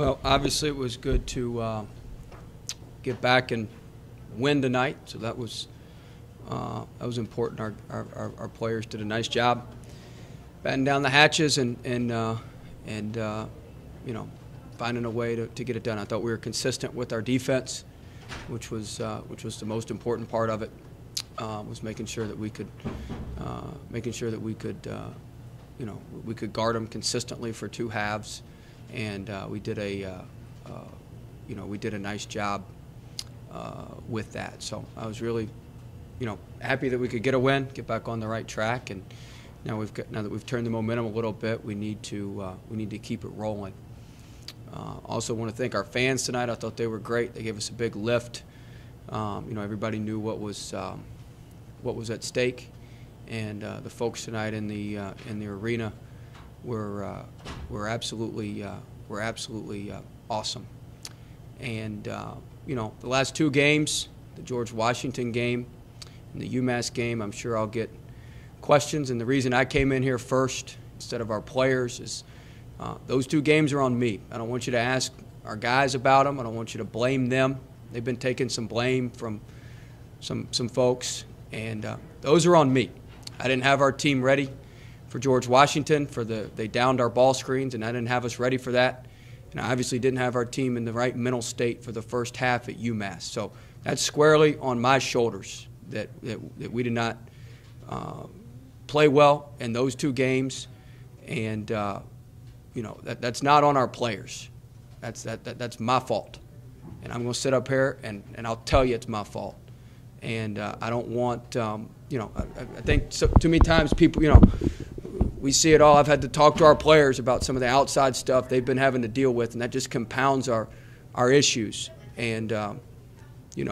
Well, obviously it was good to get back and win tonight, so that was important. Our players did a nice job batting down the hatches and finding a way to get it done. I thought we were consistent with our defense, which was the most important part of it. Was making sure that we could we could guard them consistently for two halves, and we did a nice job with that. So I was really happy that we could get a win, get back on the right track, and now that we've turned the momentum a little bit, we need to keep it rolling. Also want to thank our fans tonight. I thought they were great. They gave us a big lift. Everybody knew what was at stake, and the folks tonight in the arena were absolutely awesome. And the last two games, the George Washington game and the UMass game, I'm sure I'll get questions. And the reason I came in here first instead of our players is those two games are on me. I don't want you to ask our guys about them. I don't want you to blame them. They've been taking some blame from some folks, and those are on me. I didn't have our team ready for George Washington. They downed our ball screens, and I didn't have us ready for that. And I obviously didn't have our team in the right mental state for the first half at UMass. So that's squarely on my shoulders that we did not play well in those two games, and that's not on our players. That's my fault, and I'm going to sit up here and I'll tell you it's my fault. And I don't want I think too many times people we see it all. I've had to talk to our players about some of the outside stuff they've been having to deal with, and that just compounds our issues. And we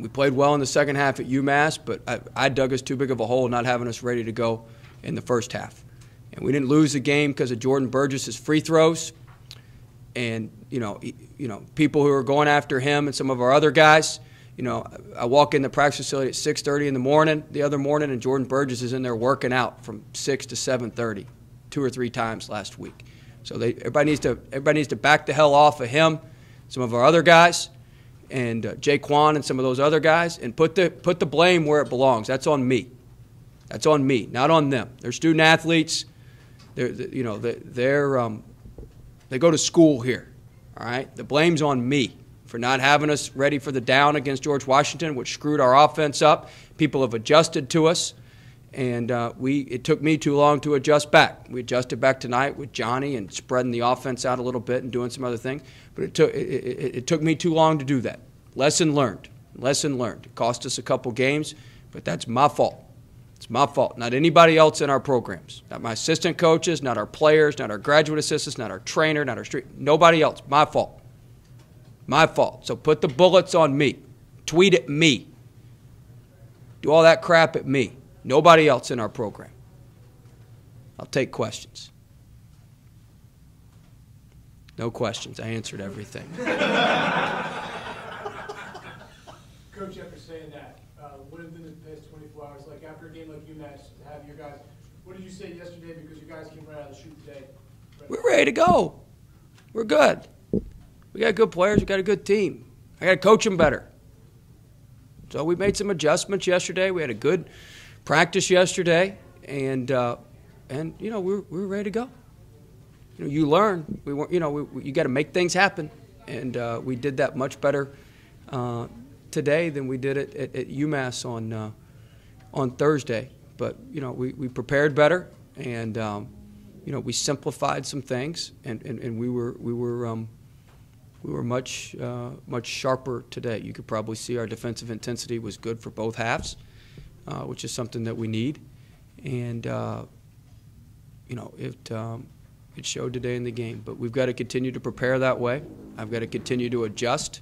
played well in the second half at UMass, but I dug us too big of a hole not having us ready to go in the first half. And we didn't lose the game because of Jordan Burgess's free throws, and people who are going after him and some of our other guys. I walk in the practice facility at 6:30 in the morning the other morning, and Jordan Burgess is in there working out from 6 to 7:30, 2 or 3 times last week. So everybody needs to back the hell off of him, some of our other guys, and Jaquan and some of those other guys, and put the blame where it belongs. That's on me. That's on me, not on them. They're student athletes. They go to school here. All right, the blame's on me for not having us ready for the down against George Washington, which screwed our offense up. People have adjusted to us, and it took me too long to adjust back. We adjusted back tonight with Johnny and spreading the offense out a little bit and doing some other things, but it took me too long to do that. Lesson learned. Lesson learned. It cost us a couple games, but that's my fault. It's my fault, not anybody else in our programs. Not my assistant coaches, not our players, not our graduate assistants, not our trainer, not our nobody else. My fault. My fault. So put the bullets on me. Tweet at me. Do all that crap at me. Nobody else in our program. I'll take questions. No questions. I answered everything. Coach, after saying that, what have been the past 24 hours like after a game like UMass to have your guys? What did you say yesterday? Because you guys came right out of the chute today. We're ready to go. We're good. We got good players. We got a good team. I got to coach them better. So we made some adjustments yesterday. We had a good practice yesterday, and we're ready to go. You learn. You got to make things happen, and we did that much better today than we did it at UMass on Thursday. But we prepared better, and we simplified some things, and we were much sharper today. You could probably see our defensive intensity was good for both halves, which is something that we need. And it showed today in the game. But we've got to continue to prepare that way. I've got to continue to adjust,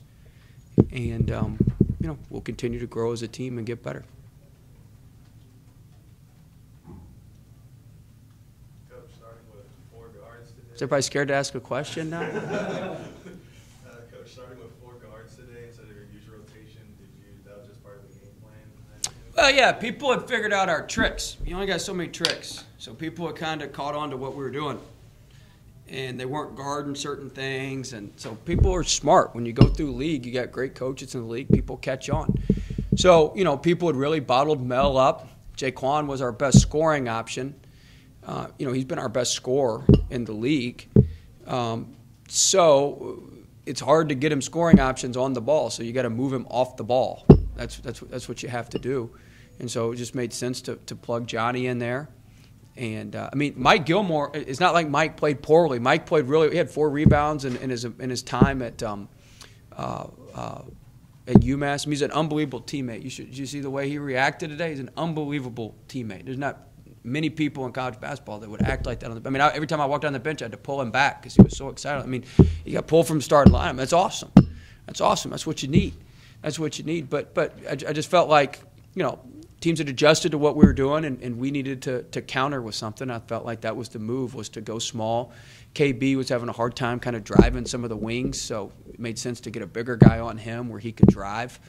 and we'll continue to grow as a team and get better. Coach, starting with 4 guards today. Is everybody scared to ask a question now? Coach, starting with 4 guards today instead of your usual rotation, that was just part of the game plan? Well, yeah, people had figured out our tricks. You only got so many tricks. So people had kind of caught on to what we were doing. and they weren't guarding certain things. And so people are smart. When you go through the league, you got great coaches in the league, people catch on. So, people had really bottled Mel up. Jaquan was our best scoring option. He's been our best scorer in the league. So it's hard to get him scoring options on the ball, so you got to move him off the ball. That's what you have to do. And so it just made sense to plug Johnny in there. And, Mike Gilmore, it's not like Mike played poorly. Mike played really – he had 4 rebounds in his time at UMass. He's an unbelievable teammate. Did you see the way he reacted today? He's an unbelievable teammate. There's not many people in college basketball that would act like that. Every time I walked down the bench, I had to pull him back because he was so excited. He got pulled from the starting line. That's awesome. That's awesome. That's what you need. But I just felt like, teams had adjusted to what we were doing, and we needed to counter with something. I felt like that was the move, was to go small. KB was having a hard time kind of driving some of the wings, so it made sense to get a bigger guy on him where he could drive.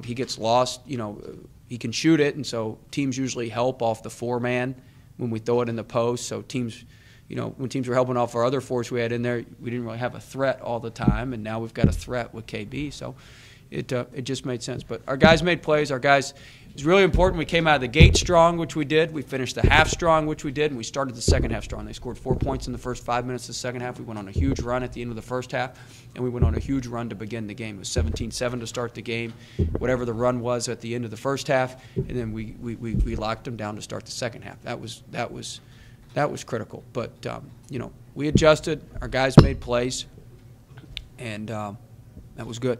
He gets lost, he can shoot it, and so teams usually help off the 4-man when we throw it in the post. So teams, when teams were helping off our other force we had in there, we didn't really have a threat all the time, and now we've got a threat with KB. So it just made sense. But our guys made plays. It was really important. We came out of the gate strong, which we did. We finished the half strong, which we did, and we started the second half strong. They scored 4 points in the first 5 minutes of the second half. We went on a huge run at the end of the first half, and we went on a huge run to begin the game. It was 17-7 to start the game, whatever the run was at the end of the first half, and then we locked them down to start the second half. That was critical. But we adjusted. Our guys made plays, and that was good.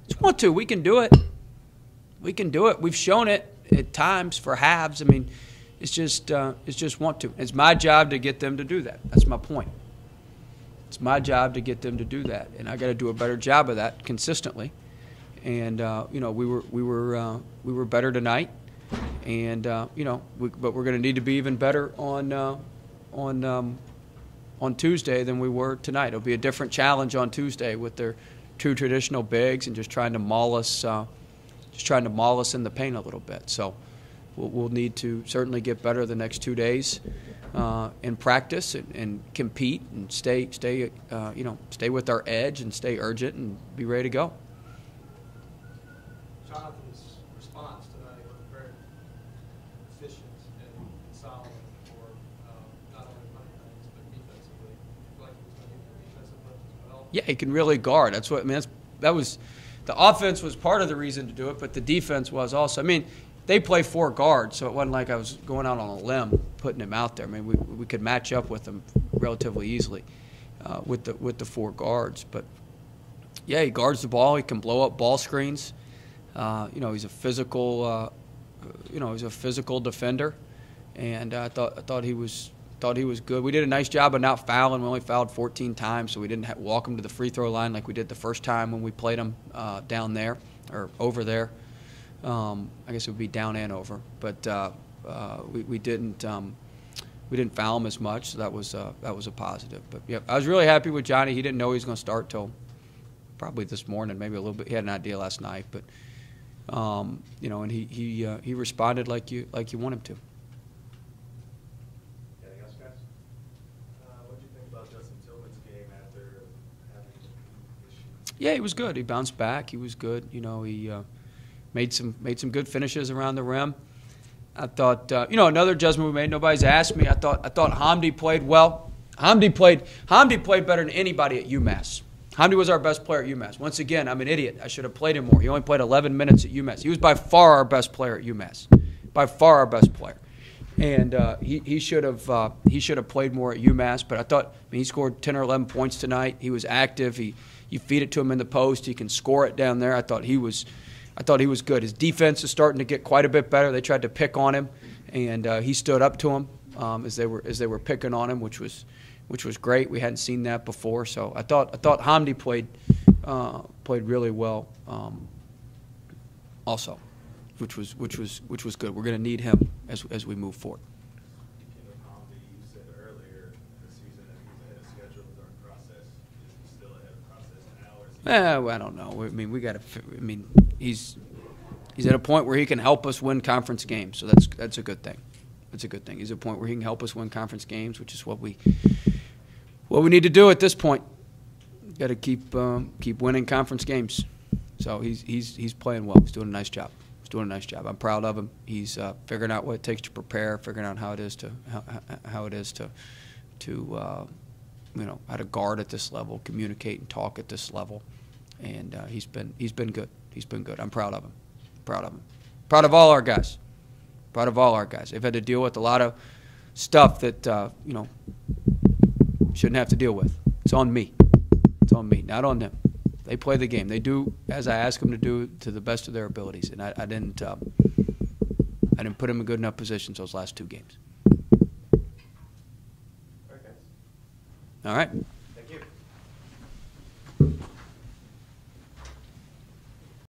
Just want to. We can do it. We've shown it at times for halves. It's just want to. It's my job to get them to do that. That's my point. It's my job to get them to do that, and I got to do a better job of that consistently. And we were better tonight, and but we're going to need to be even better on Tuesday than we were tonight. It'll be a different challenge on Tuesday with their 2 traditional bigs and just trying to maul us in the paint a little bit. So we'll need to certainly get better the next 2 days in practice and compete and stay with our edge and stay urgent and be ready to go. Jonathan's response tonight was very efficient and solid for not only running things but defensively. I feel like he was going to get the defensive lift as well. Yeah, he can really guard. That's what that was. The offense was part of the reason to do it, but the defense was also. They play 4 guards, so it wasn't like I was going out on a limb putting him out there. We could match up with them relatively easily with the 4 guards. But yeah, he guards the ball. He can blow up ball screens. He's a physical. He's a physical defender, and I thought he was good. We did a nice job of not fouling. We only fouled 14 times, so we didn't walk him to the free throw line like we did the first time when we played him down there or over there. I guess it would be down and over, but we didn't foul him as much, so that was a positive. But yeah, I was really happy with Johnny. He didn't know he was going to start till probably this morning, maybe a little bit. He had an idea last night, but and he responded like you want him to. Anything else, guys? What do you think about Justin Tillman's game after having issues? Yeah, he was good. He bounced back. He was good. He made some good finishes around the rim. I thought, another adjustment we made. Nobody's asked me. I thought Hamdi played well. Hamdi played better than anybody at UMass. Hamdi was our best player at UMass. Once again, I'm an idiot. I should have played him more. He only played 11 minutes at UMass. He was by far our best player at UMass. By far our best player. And he should have played more at UMass. But I thought he scored 10 or 11 points tonight. He was active. You feed it to him in the post. He can score it down there. I thought he was good. His defense is starting to get quite a bit better. They tried to pick on him, and he stood up to him as they were picking on him, which was great. We hadn't seen that before. So I thought Hamdi played really well, also, which was good. We're going to need him as we move forward. Hamdi, you said earlier this season that he was ahead of schedule during the process. Is he still ahead of process now, or is he? I don't know. We got to. He's at a point where he can help us win conference games, so that's a good thing. That's a good thing. He's at a point where he can help us win conference games, which is what we need to do at this point. Got to keep winning conference games. So he's playing well. He's doing a nice job. I'm proud of him. He's figuring out what it takes to prepare, figuring out how it is to how to guard at this level, communicate and talk at this level, and he's been good. He's been good. I'm proud of him. Proud of all our guys. They've had to deal with a lot of stuff that shouldn't have to deal with. It's on me. Not on them. They play the game. They do as I ask them to do to the best of their abilities, and I didn't put them in good enough positions those last two games. Okay. All right.